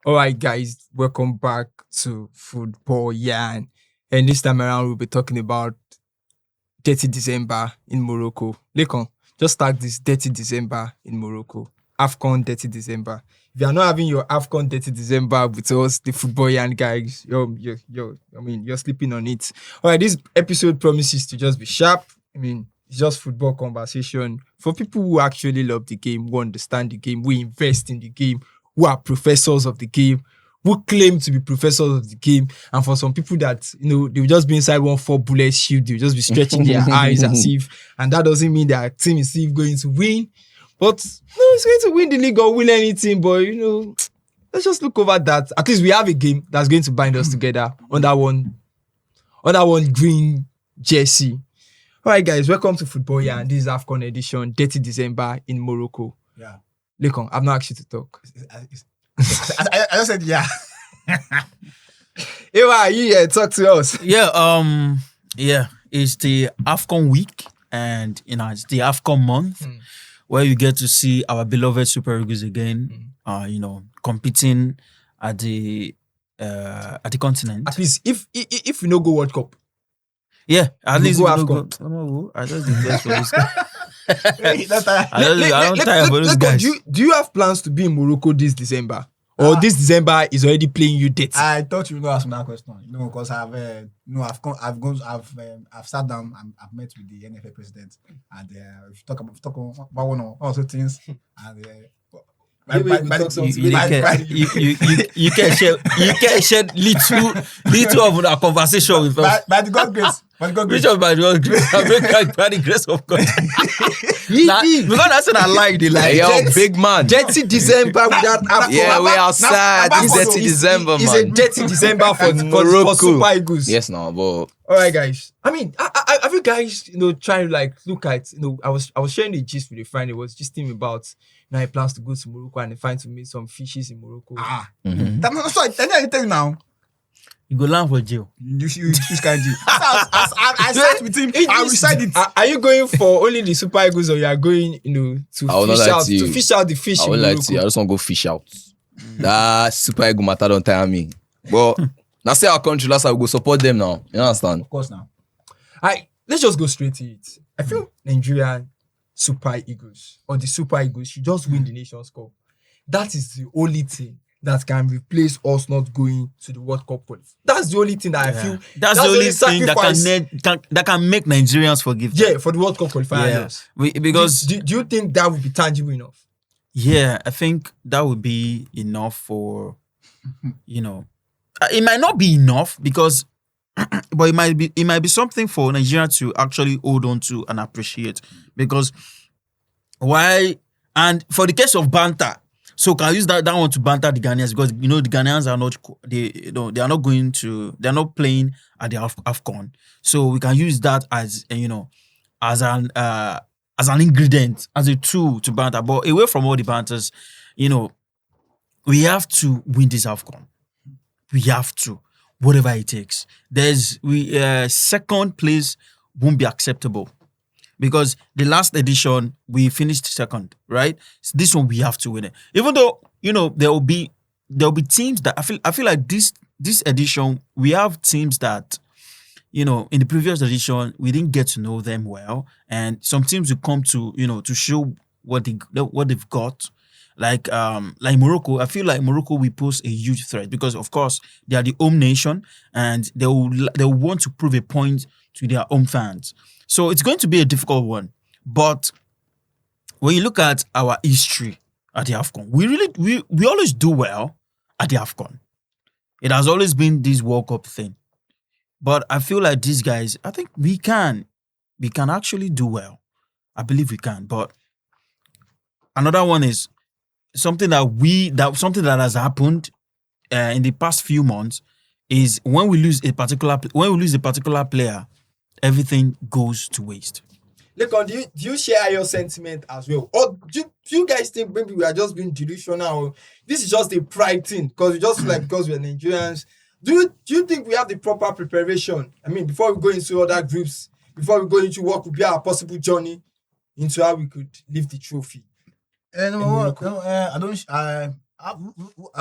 All right, guys, welcome back to Football Yarn. And this time around, we'll be talking about Dirty December in Morocco. Lekon, just start this Dirty December in Morocco. AFCON Dirty December. If you are not having your AFCON Dirty December with us, the Football Yarn guys, you're sleeping on it. All right, this episode promises to just be sharp. It's just football conversation for people who actually love the game, who understand the game, who invest in the game, who are professors of the game, who claim to be professors of the game, and for some people that they'll just be inside one 4-bullet shield, they'll just be stretching their eyes as if, and that doesn't mean their team is still going to win. But it's going to win the league or win anything. But let's just look over that. At least we have a game that's going to bind us together on that one green jersey. All right, guys, welcome to Football Yarn. This is AFCON edition, Dirty December in Morocco. Yeah. Lekon, I've not asked you to talk. I just said yeah. Ewa, you talk to us. It's the AFCON week and it's the AFCON month where you get to see our beloved Super Eagles again, competing at the continent. At least if we no go World Cup. Yeah, at least go we AFCON. go. I just invest for this guy. I don't tire for those guys. Do you have plans to be in Morocco this December? Or this December is already playing you dirty? I thought you were going to ask me that question. Because I've sat down and I've met with the NFL president, and we talk about one or also things, and you can share little of our conversation with us. By the God grace. Which of by the God grace? By the grace of God. Because that's what I like. Yo, big man. Dirty December without AFCON. Yeah, we outside. It's dirty December, man. It's a dirty December for Morocco. For Super Eagles. Yes, no, but all right, guys. Have you guys, trying to look at, I was sharing the gist with a friend. It was just thinking about, he plans to go to Morocco and find to meet some fishes in Morocco. That's why I tell you now. You go land for jail. You can do. I sat with him. I reside it. Are you going for only the Super Eagles, or you are going, to fish out the fish? I won't lie to you. I just want to go fish out. That Super Eagle matter don't tire me. But now say our country, last time we go support them now. You understand? Of course now. Let's just go straight to it. I feel Nigerian Super Eagles or the Super Eagles should just win the Nations Cup. That is the only thing that can replace us not going to the World Cup. That's the only thing that I feel. That's the only thing that can make Nigerians forgive them. Yeah, for the World Cup qualifiers. Yeah. Because do you think that would be tangible enough? Yeah, I think that would be enough for, it might not be enough because, but it might be something for Nigeria to actually hold on to and appreciate. Because and for the case of banter, so can I use that one to banter the Ghanaians, because the Ghanaians are not they're not playing at the AFCON. So we can use that as an ingredient, as a tool to banter. But away from all the banters, we have to win this AFCON. We have to, whatever it takes. Second place won't be acceptable. Because the last edition, we finished second, right? So this one, we have to win it. Even though, there will be teams that I feel like this edition, we have teams that, in the previous edition, we didn't get to know them well. And some teams will come to, to show what they've got. Like Morocco, I feel like Morocco will pose a huge threat because, of course, they are the home nation and they will want to prove a point to their home fans. So it's going to be a difficult one. But when you look at our history at the AFCON, we always do well at the AFCON. It has always been this World Cup thing. But I feel like these guys, I think we can actually do well. I believe we can. But another one is something that has happened in the past few months is when we lose a particular player, everything goes to waste. Lekon, do you share your sentiment as well? Or do you guys think maybe we are just being delusional? Or this is just a pride thing because we just feel like because we're Nigerians. Do you think we have the proper preparation? Before we go into other groups, before we go into what could be our possible journey into how we could lift the trophy? I don't. I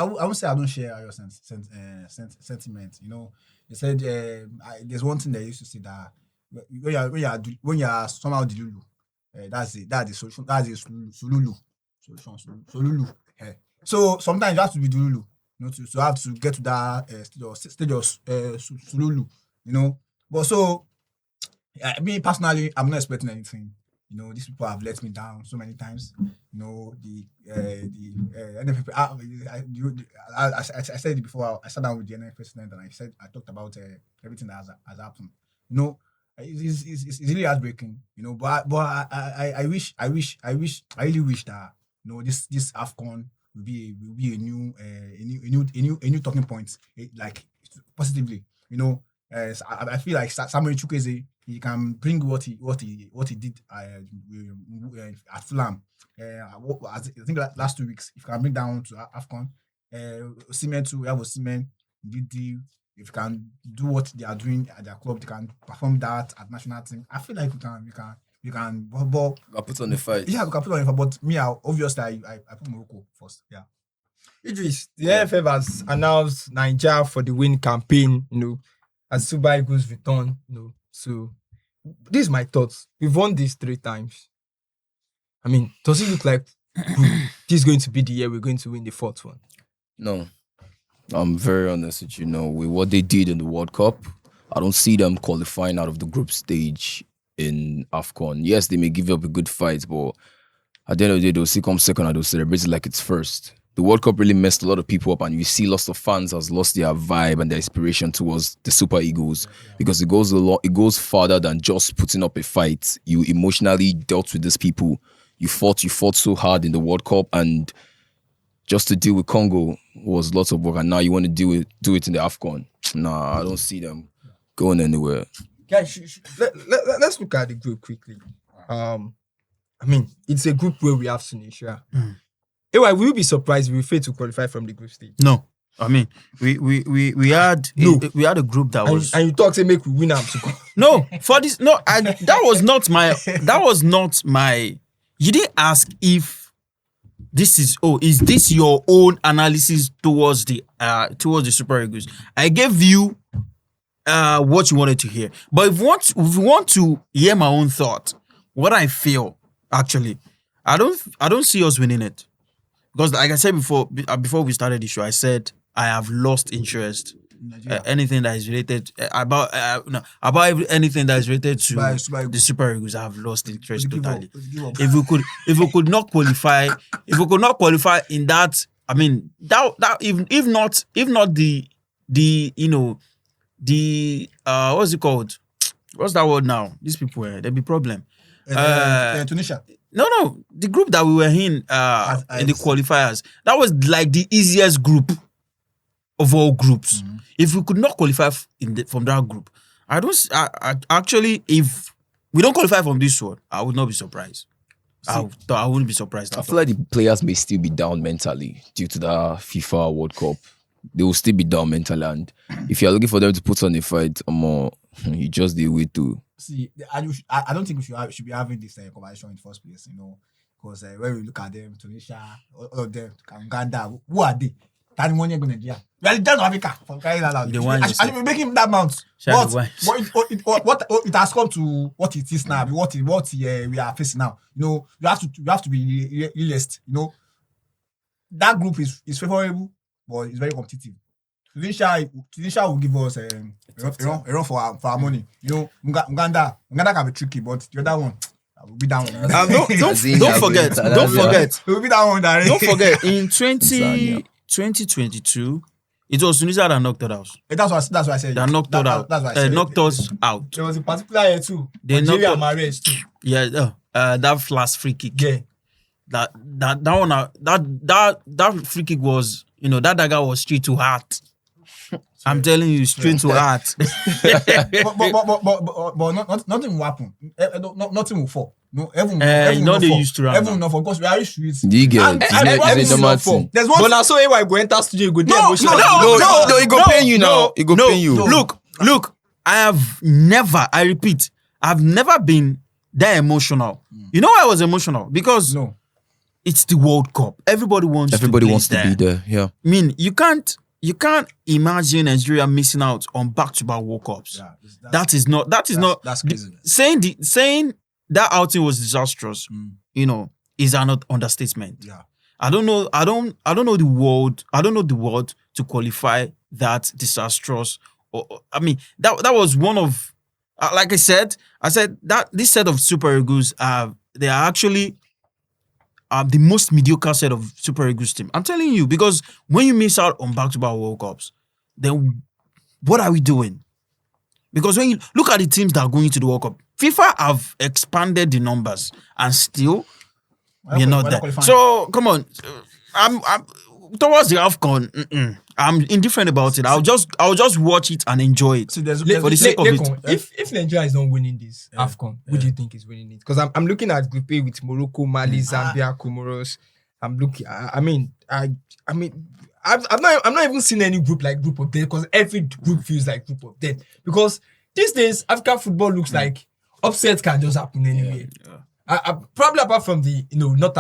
won't say I don't share your sentiment. You know, they said there's one thing they used to say that when you are somehow delulu, that's the solution. That's the sululu solution. Sululu. So sometimes you have to be delulu. You know, to have to get to that stage of sululu. You know, but so me personally, I'm not expecting anything. You know, these people have let me down so many times. You know, the NFF. I said it before. I sat down with the NFF president and I talked about everything that has happened. You know, it's really heartbreaking. You know, but I really wish that this AFCON will be a new talking point, like positively. You know, I feel like Samuel Chukwueze, he can bring what he did at Fulham. I think last 2 weeks, if you can bring down to AFCON, Osimhen too, we have Osimhen, Didi. If you can do what they are doing at their club, they can perform that at national team. I feel like we can put on the fight. Yeah, we can put on the fight. But me, obviously, I put Morocco first. Yeah. Idris, the NFF has announced Naija for the Win campaign, as Super Eagles return, So this is my thoughts. We've won this 3 times. I mean, does it look like this is going to be the year we're going to win the 4th one? No. I'm very honest with you. With what they did in the World Cup, I don't see them qualifying out of the group stage in AFCON. Yes, they may give up a good fight, but at the end of the day, they'll still come second and they'll celebrate it like it's first. The World Cup really messed a lot of people up, and you see lots of fans has lost their vibe and their inspiration towards the Super Eagles because it goes farther than just putting up a fight. You emotionally dealt with these people. You fought so hard in the World Cup, and just to deal with Congo was lots of work, and now you want to do it in the AFCON. Nah, I don't see them going anywhere. Guys, let's look at the group quickly. I mean, it's a group where we have Tunisia. Anyway, will you be surprised if we fail to qualify from the group stage? No. I mean, we had a group that was, and you talk say make we win am to go. No, for this, no, that was not my. You didn't ask if this is this your own analysis towards the Super Eagles? I gave you what you wanted to hear, but if you want to hear my own thought, what I feel actually, I don't see us winning it. Because like I said before we started the show, I said I have lost interest. Anything that is related about anything that is related to the Super Eagles, I have lost interest totally. If we could not qualify in that, I mean that if not the what's it called? What's that word now? These people there'll be problem. Tunisia. No, the group that we were in in the qualifiers, that was like the easiest group of all groups. Mm-hmm. If we could not qualify from that group, I actually, if we don't qualify from this one, I would not be surprised. I wouldn't be surprised. I feel like the players may still be down mentally due to the FIFA World Cup. They will still be down mentally, and if you are looking for them to put on a fight, you just the way to. See, I don't think we should be having this conversation in the first place, because when we look at them, Tunisia, all of them, Uganda, who are they? Tanzania, Nigeria. We are the giants of Africa. From and we're making that amount. But it has come to what it is now, what we are facing now. You have to be realist. That group is favorable, but it's very competitive. Tunisia will give us a run for our money. Uganda can be tricky, but the other one will be down. Don't forget. We'll be that one. Don't forget. In 2022, it was Tunisia that knocked us out. That's what I said. That knocked us out. That's what I said. Knocked us out. There was a particular year too. Nigeria and Mahrez too. Yeah, that last free kick. Yeah. That one. That free kick was, that dagger was straight to heart. I'm telling you, straight to heart. but nothing will happen. Nothing will fall. No, everyone. They used to run. Everyone of course we are used to it. Do you get it? There's one. But now so I go enter studio, go No, it go pain you now. It go pain you. Look. I've never been that emotional. You know why I was emotional? Because it's the World Cup. Everybody wants to be there. Yeah. I mean, you can't imagine Nigeria missing out on back-to-back World Cups. Yeah, That's crazy. Saying that outing was disastrous, is an understatement. Yeah. I don't know the word. I don't know the word to qualify that disastrous. I mean, that was one of, like I said that this set of Super Eagles they are actually the most mediocre set of Super Eagles team. I'm telling you, because when you miss out on back-to-back World Cups, then what are we doing? Because when you look at the teams that are going to the World Cup, FIFA have expanded the numbers and still we're not there. So come on, I'm towards the AFCON. I'm indifferent about it. I'll just watch it and enjoy it. So For the sake of it. If Nigeria is not winning this AFCON, who do you think is winning it? Because I'm looking at Group A with Morocco, Mali, Zambia, Comoros. I'm looking. I'm not even seeing any group like group of death, because every group feels like group of death. Because these days African football looks like upsets can just happen anywhere. Probably apart from the not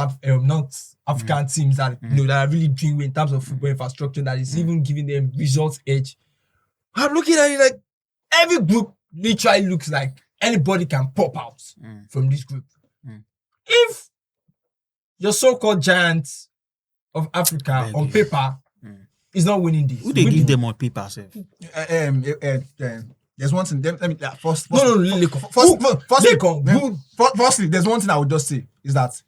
African teams that that are really doing well in terms of football infrastructure, that is even giving them results edge. I'm looking at it like every group literally looks like anybody can pop out from this group. If your so-called giant of Africa on paper is not winning this, who they give them on paper, sir? There's one thing. Let me firstly, there's one thing I would just say is that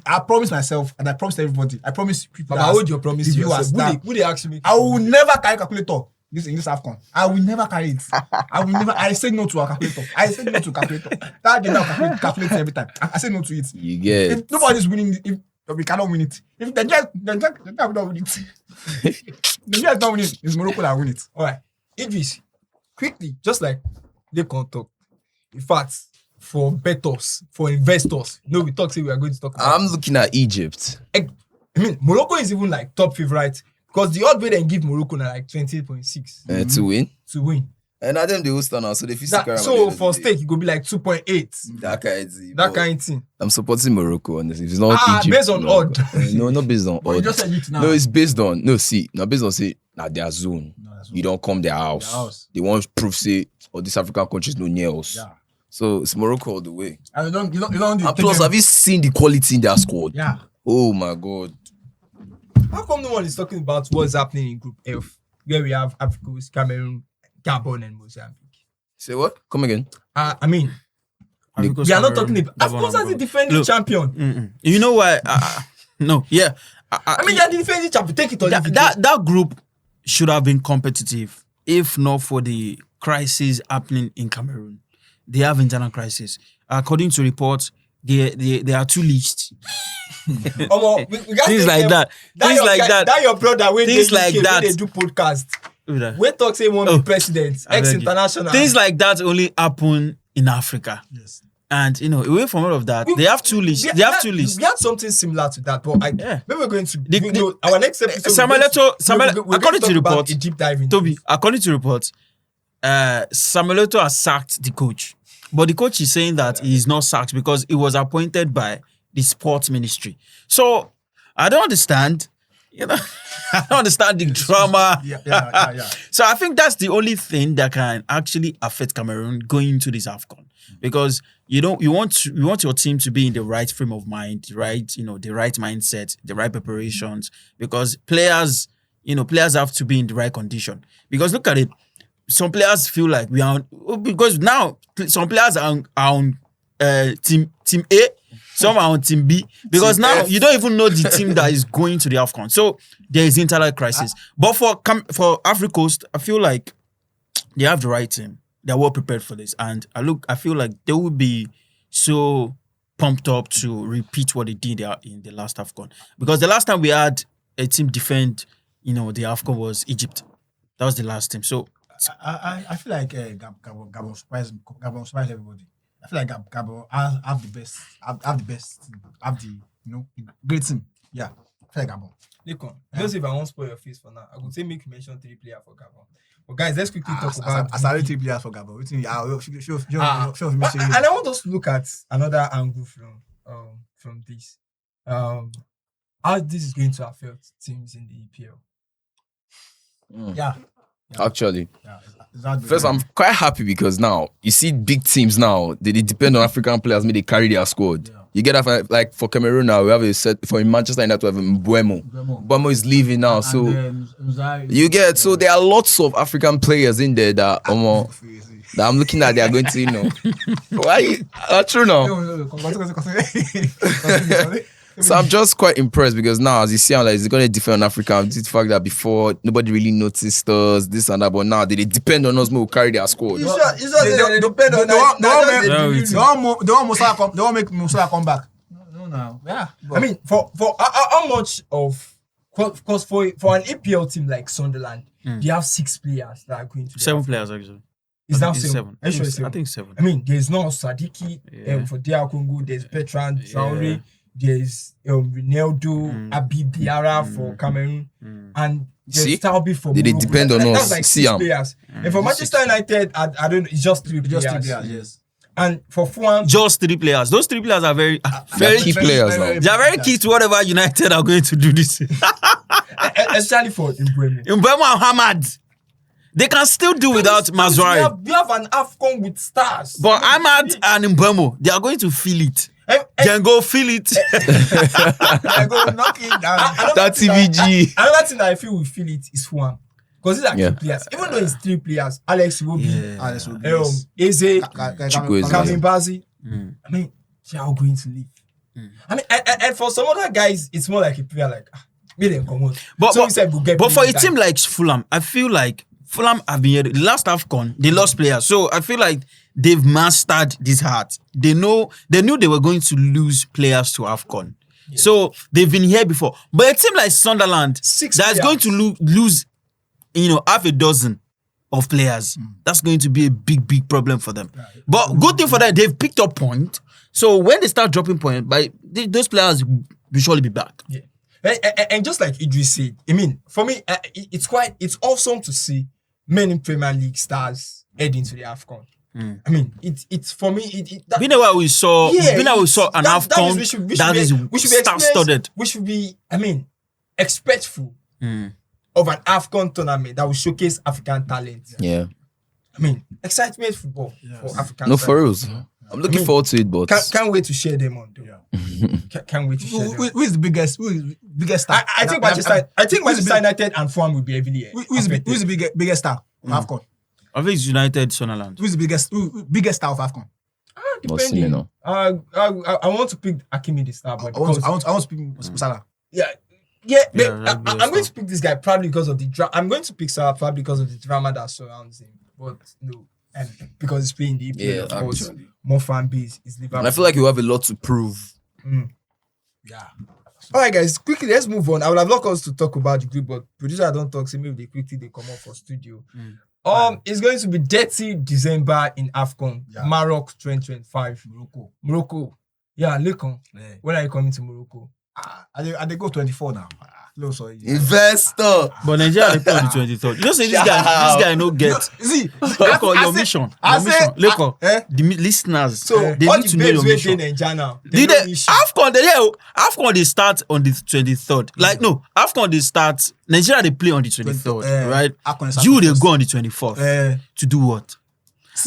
I promise myself and I promise everybody. I promise people. But I hold your promise to yourself. Who they actually make? I will never carry calculator. In this AFCON, I will never carry it. I will never. I say no to a calculator. That day now calculate every time. I say no to it. You get. If nobody's winning, if we cannot win it. If the Nigeria will not win it. Nigeria is not winning. It's Morocco that win it. All right, Idris, quickly, just like they can talk. In fact, for bettors, for investors, we are going to talk about. I'm looking at Egypt. I mean, Morocco is even like top favorite, because the odd way they give Morocco now like 28.6 to win. To win. And I them they will stand now, so they physical. So for stake, it could be like 2.8. That kind of thing. That kind of thing. I'm supporting Morocco, honestly. It's not Egypt. Based on odd. No, not based on You odd. just said it now. No, it's based on based on say their zone. You don't come their house. They want to prove say this African countries no near us. Yeah. So it's Morocco all the way. And you don't And plus, have you seen the quality in their squad? Yeah. Oh my god. How come no one is talking about what's happening in Group F, where we have Africa, Cameroon, Gabon, and Mozambique? Say what? Come again. I mean, we are not talking about. Of course, as the defending champion. You know why? No, yeah. I mean, they are the defending champion. Take it or leave it. That group should have been competitive, if not for the crisis happening in Cameroon. They have internal crisis. According to reports, they are too leached. Things like that. Things like that. That your brother when Things they like that. when they do podcast. When talk say one be president, ex-international. Things like that only happen in Africa. Yes. And away from all of that, they have two lists. They have two lists. We had something similar to that, but maybe we're going to our next episode. According to reports, a deep dive into Toby, according to reports, Samuel Eto'o has sacked the coach, but the coach is saying that he is not sacked because he was appointed by the sports ministry. So I don't understand. I don't understand the drama. Yeah. So I think that's the only thing that can actually affect Cameroon going into this AFCON, because you want your team to be in the right frame of mind, right? The right mindset, the right preparations, because players have to be in the right condition. Because look at it, some players feel like because now some players are on team A. Some are on team B, because Team now F. you don't even know the team that is going to the AFCON. So there is internal crisis. But for Africa Coast, I feel like they have the right team. They're well prepared for this, and I feel like they will be so pumped up to repeat what they did in the last AFCON. Because the last time we had a team defend, the AFCON was Egypt. That was the last team. So I feel like Gabon surprised everybody. I feel like Gabon have the best, have the great team. Yeah, I feel like Gabon. Lekon, just if I won't spoil your face for now, I would say make you mention 3 players for Gabon. But guys, let's quickly talk about. I started 3 players for Gabon. Show me. And I want us to look at another angle from this. how this is going to affect teams in the EPL. Yeah. Actually, Exactly. first, I'm quite happy because now you see big teams now. They depend on African players. Maybe they carry their squad. Yeah. You get that like for Cameroon now. We have a set for Manchester United. We have Mbuemo. Mbuemo is leaving now, And so then Uzai- you get. So there are lots of African players in there that that I'm looking at. They are going to, why? True now. So I'm just quite impressed because now, as you see, I'm like, it's going to defend on Africa. Due to the fact that before nobody really noticed us, this and that, but now they depend on us more to carry their squad. They want make Musala come back. No. Yeah. I mean, for how much of, because for an EPL team like Sunderland, they have 6 players that are going to 7 players actually. Is I now think it's 7? I think 7. I mean, there's no Sadiki Yeah. for DR Congo, there's Bertrand Traore, there's Ronaldo, Abib Diarra for Cameroon, and there's See? Talbi for They Morocco. depend on That's us. like See 6 am. players. And for Manchester United, I don't know, it's just 3 players. Yes. And for Fulham, Just 3 players. Those 3 players are very They're key players now. they are very key to whatever United are going to do this. especially for Mbeumo. Mbeumo and Hamad. They can still do without Mazwari. We have an AFCON with stars. But Ahmad and Mbeumo, they are going to feel it. And Then go feel it. I go knock it down. That TVG. Another thing that I feel we feel it is Fulham. Because these are Yeah. 2 players. Even though it's 3 players, Alex Iwobi, Alex will be yes. Eze, Chukwueze. Calvin Bassey. I mean, they are all going to leave. I mean, and for some other guys, it's more like a player like, make them come out. But, So we said we'll get but for a big guys. team like Fulham, I feel like Fulham have been here. Last AFCON, they lost players. So I feel like they've mastered this heart. They knew they were going to lose players to AFCON. So they've been here before. But a team like Sunderland 6 that's players. going to lose, half a dozen of players. That's going to be a big problem for them. But good thing for them, they've picked up point. So when they start dropping point, those players will surely be back. Yeah. And just like Idris said, I mean, for me, it's awesome to see many Premier League stars head into the AFCON. I mean, it's for me. Been a while we saw an AFCON that is star-studded. We should be, I mean, expectful of an AFCON tournament that will showcase African talent. Yeah. I mean, excitement football for African. No, talent. for reals. I'm looking forward to it, but Can't wait to share them on. Though. Can't wait to share them. Who is the biggest star? I think Manchester United and Fulham will be heavily. Who is the biggest star of AFCON? I think it's United, Sunderland. Who is the biggest star of AFCON? Depending. no. I want to pick Hakimi the star, but I want to pick Salah. I'm going to pick this guy probably because of the drama. I'm going to pick Salah probably because of the drama that surrounds him. But no, and because he's playing the EPL, Yeah, of course, actually. more fan base is Liverpool. And I feel like you have a lot to prove. Yeah. All right, guys, quickly let's move on. I would have loved us to talk about the group, but producer don't talk. So maybe they come up for studio. It's going to be dirty December in AFCON, Yeah. Morocco 2025. Morocco. Yeah, Lekon. Yeah. When are you coming to Morocco? They go 24 now. No, sorry. Investor. But Nigeria they play on the 23rd. You know, say this guy no get. See, Lekon, your mission. Lekon, the listeners. So they all need the to know babes your wey mission. dey Naija now. Did they AFCON they start on the 23rd. Like no, AFCON they start. Nigeria they play on the 23rd, right? AFCON is You they 21st. go on the 24th to do what?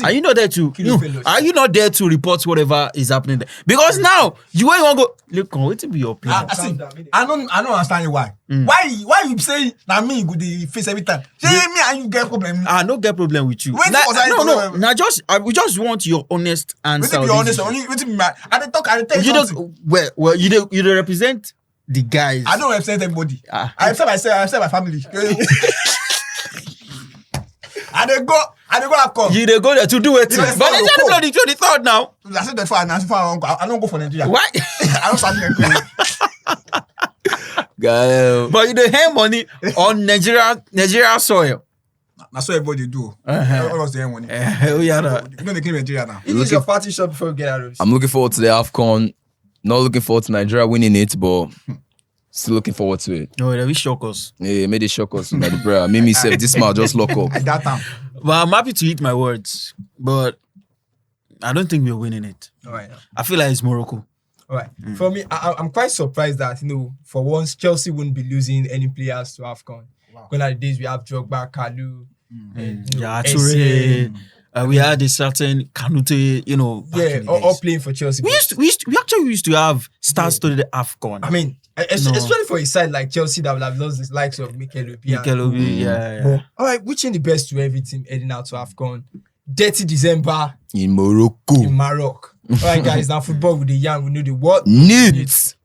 Are you not there to? fellows. Are you not there to report whatever is happening there? Because now you ain't gonna go. Look, what to be your plan? I don't understand you why. Why you say na me you go the face every time? Say me and you get problem. I no get problem with you. Wait, Nah, was I no. problem? Now we just want your honest answer. Wetin be on honest? this Only wetin be mad. I dey talk. I dey tell you issue. You something. don't. Well, you don't represent the guys. I don't represent everybody. Ah. I represent myself. I represent my family. I dey go AFCON. You they go there to do it. You But dey Nigeria follow they play on the 23rd now. I said that for I don't go for Nigeria. Why? I don't start Nigeria. But you dey hand money on Nigeria soil. That's what everybody do. All of us dey money. Oh yeah. You know they came Nigeria now. It is your party shot before we get out of this. I'm looking forward to the AFCON. Not looking forward to Nigeria winning it, but still looking forward to it. No, they will shock us. Yeah, made it shock us. Like the prayer. Made me say this man just lock up. At that time. But I'm happy to eat my words. But I don't think we're winning it. All right. I feel like it's Morocco. All right. For me, I'm quite surprised that, for once, Chelsea wouldn't be losing any players to AFCON. Wow. Gone are the days we have Drogba, Kalu, and, Yeah, Essien. Toure. We had a certain Kanute, Yeah, in the all days. playing for Chelsea. we actually used to have stars to the AFCON. I mean, especially for a side like Chelsea that will have lost the likes of Mikel Obi. Mikel Obi, yeah. All right, wishing the best to every team heading out to AFCON. Dirty December In Morocco. in Morocco. All right, guys, now football with the young, we know the what Needs.